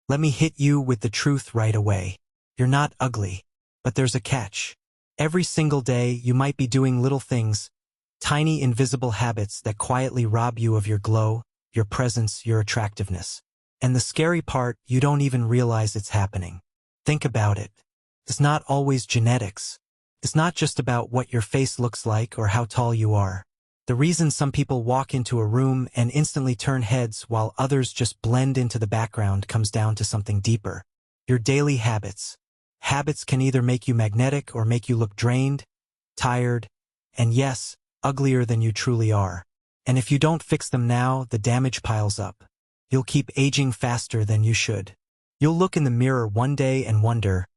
Let me hit you with the truth right away. You're not ugly. But there's a catch. Every single day, you might be doing little things, tiny invisible habits that quietly rob you of your glow, your presence, your attractiveness. And the scary part, you don't even realize it's happening. Think about it. It's not always genetics. It's not just about what your face looks like or how tall you are. The reason some people walk into a room and instantly turn heads while others just blend into the background comes down to something deeper. Your daily habits. Habits can either make you magnetic or make you look drained, tired, and yes, uglier than you truly are. And if you don't fix them now, the damage piles up. You'll keep aging faster than you should. You'll look in the mirror one day and wonder,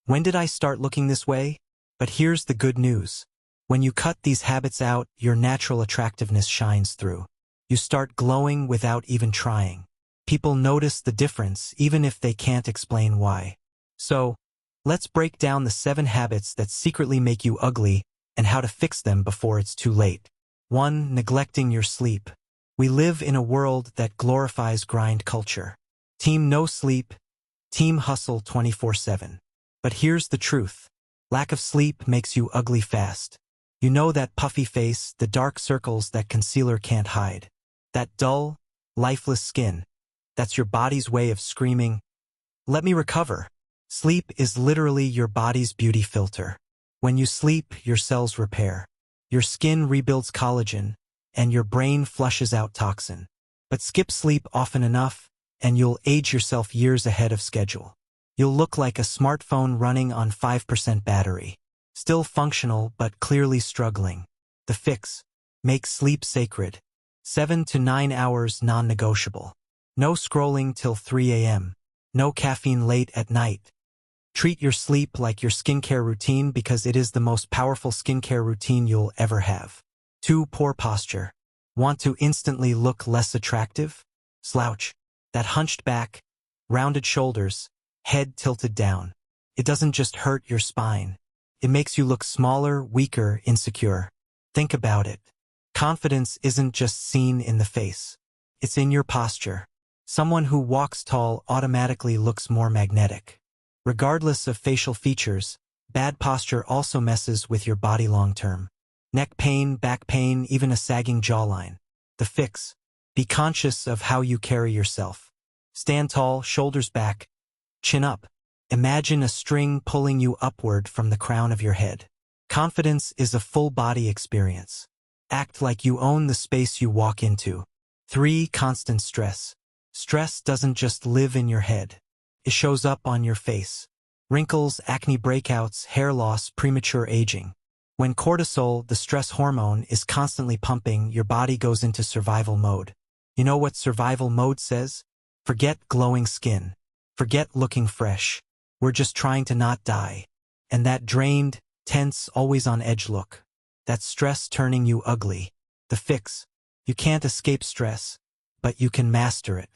when did I start looking this way? But here's the good news. When you cut these habits out, your natural attractiveness shines through. You start glowing without even trying. People notice the difference even if they can't explain why. So, let's break down the 7 habits that secretly make you ugly and how to fix them before it's too late. 1. Neglecting your sleep. We live in a world that glorifies grind culture. Team no sleep, team hustle 24/7. But here's the truth. Lack of sleep makes you ugly fast. You know that puffy face, the dark circles that concealer can't hide. That dull, lifeless skin. That's your body's way of screaming, "Let me recover." Sleep is literally your body's beauty filter. When you sleep, your cells repair. Your skin rebuilds collagen, and your brain flushes out toxin. But skip sleep often enough, and you'll age yourself years ahead of schedule. You'll look like a smartphone running on 5% battery. Still functional, but clearly struggling. The fix. Make sleep sacred. 7 to 9 hours non-negotiable. No scrolling till 3 a.m. No caffeine late at night. Treat your sleep like your skincare routine because it is the most powerful skincare routine you'll ever have. 2. Poor posture. Want to instantly look less attractive? Slouch. That hunched back, rounded shoulders, head tilted down. It doesn't just hurt your spine. It makes you look smaller, weaker, insecure. Think about it. Confidence isn't just seen in the face. It's in your posture. Someone who walks tall automatically looks more magnetic. Regardless of facial features, bad posture also messes with your body long-term. Neck pain, back pain, even a sagging jawline. The fix. Be conscious of how you carry yourself. Stand tall, shoulders back, chin up. Imagine a string pulling you upward from the crown of your head. Confidence is a full-body experience. Act like you own the space you walk into. 3. Constant stress. Stress doesn't just live in your head. It shows up on your face. Wrinkles, acne breakouts, hair loss, premature aging. When cortisol, the stress hormone, is constantly pumping, your body goes into survival mode. You know what survival mode says? Forget glowing skin. Forget looking fresh. We're just trying to not die. And that drained, tense, always on edge look. That's stress turning you ugly. The fix. You can't escape stress, but you can master it.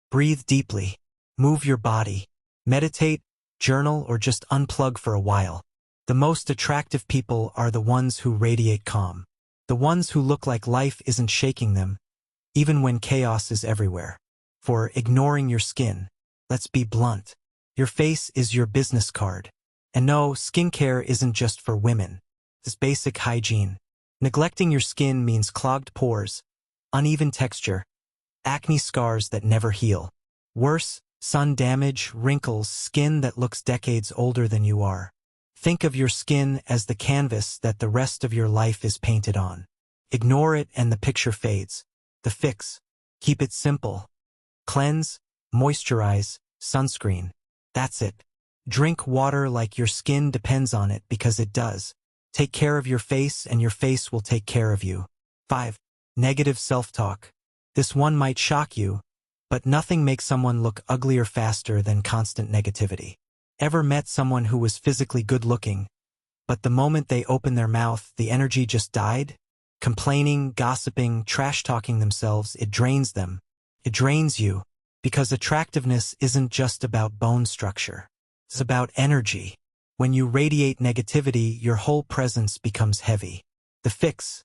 Breathe deeply. Move your body. Meditate, journal, or just unplug for a while. The most attractive people are the ones who radiate calm. The ones who look like life isn't shaking them, even when chaos is everywhere. For ignoring your skin, let's be blunt. Your face is your business card. And no, skincare isn't just for women. It's basic hygiene. Neglecting your skin means clogged pores, uneven texture, acne scars that never heal. Worse, sun damage, wrinkles, skin that looks decades older than you are. Think of your skin as the canvas that the rest of your life is painted on. Ignore it and the picture fades. The fix. Keep it simple. Cleanse, moisturize, sunscreen. That's it. Drink water like your skin depends on it because it does. Take care of your face and your face will take care of you. 5. Negative self-talk. This one might shock you, but nothing makes someone look uglier faster than constant negativity. Ever met someone who was physically good-looking, but the moment they opened their mouth, the energy just died? Complaining, gossiping, trash-talking themselves, it drains them. It drains you, because attractiveness isn't just about bone structure. It's about energy. When you radiate negativity, your whole presence becomes heavy. The fix.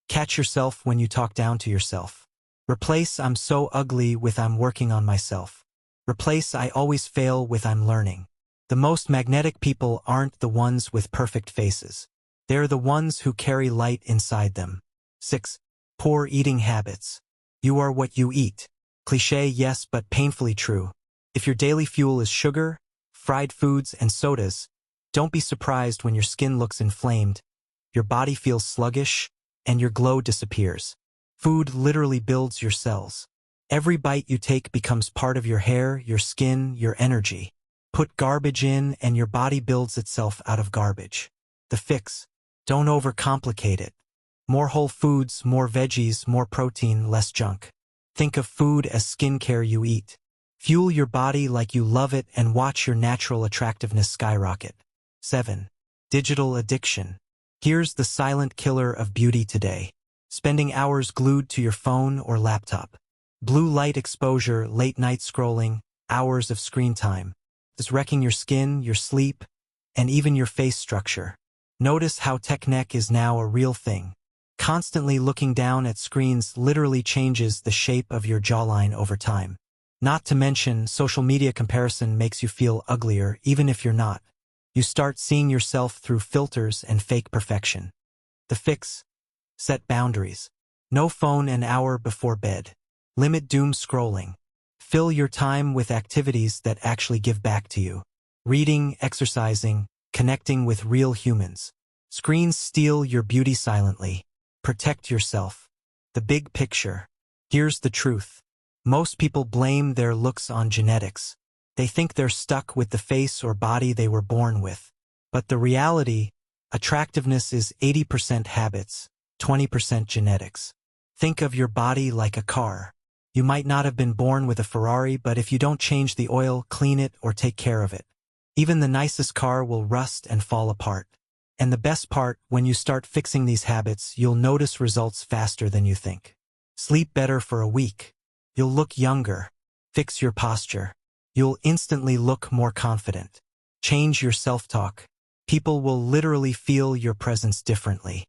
Catch yourself when you talk down to yourself. Replace "I'm so ugly" with "I'm working on myself." Replace "I always fail" with "I'm learning." The most magnetic people aren't the ones with perfect faces. They're the ones who carry light inside them. 6. Poor eating habits. You are what you eat. Cliché, yes, but painfully true. If your daily fuel is sugar, fried foods, and sodas, don't be surprised when your skin looks inflamed, your body feels sluggish, and your glow disappears. Food literally builds your cells. Every bite you take becomes part of your hair, your skin, your energy. Put garbage in, and your body builds itself out of garbage. The fix: don't overcomplicate it. More whole foods, more veggies, more protein, less junk. Think of food as skincare you eat. Fuel your body like you love it and watch your natural attractiveness skyrocket. 7. Digital addiction. Here's the silent killer of beauty today. Spending hours glued to your phone or laptop. Blue light exposure, late night scrolling, hours of screen time. It's wrecking your skin, your sleep, and even your face structure. Notice how tech neck is now a real thing. Constantly looking down at screens literally changes the shape of your jawline over time. Not to mention, social media comparison makes you feel uglier even if you're not. You start seeing yourself through filters and fake perfection. The fix: set boundaries. No phone an hour before bed. Limit doom scrolling. Fill your time with activities that actually give back to you. Reading, exercising, connecting with real humans. Screens steal your beauty silently. Protect yourself. The big picture. Here's the truth. Most people blame their looks on genetics. They think they're stuck with the face or body they were born with. But the reality: attractiveness is 80% habits, 20% genetics. Think of your body like a car. You might not have been born with a Ferrari, but if you don't change the oil, clean it, or take care of it, even the nicest car will rust and fall apart. And the best part: when you start fixing these habits, you'll notice results faster than you think. Sleep better for a week. You'll look younger. Fix your posture. You'll instantly look more confident. Change your self-talk. People will literally feel your presence differently.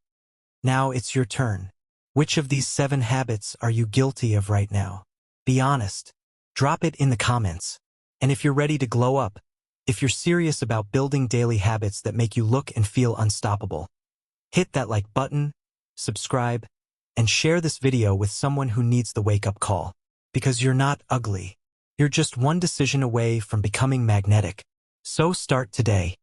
Now it's your turn. Which of these 7 habits are you guilty of right now? Be honest. Drop it in the comments. And if you're ready to glow up, if you're serious about building daily habits that make you look and feel unstoppable, hit that like button, subscribe, and share this video with someone who needs the wake-up call. Because you're not ugly. You're just one decision away from becoming magnetic. So start today.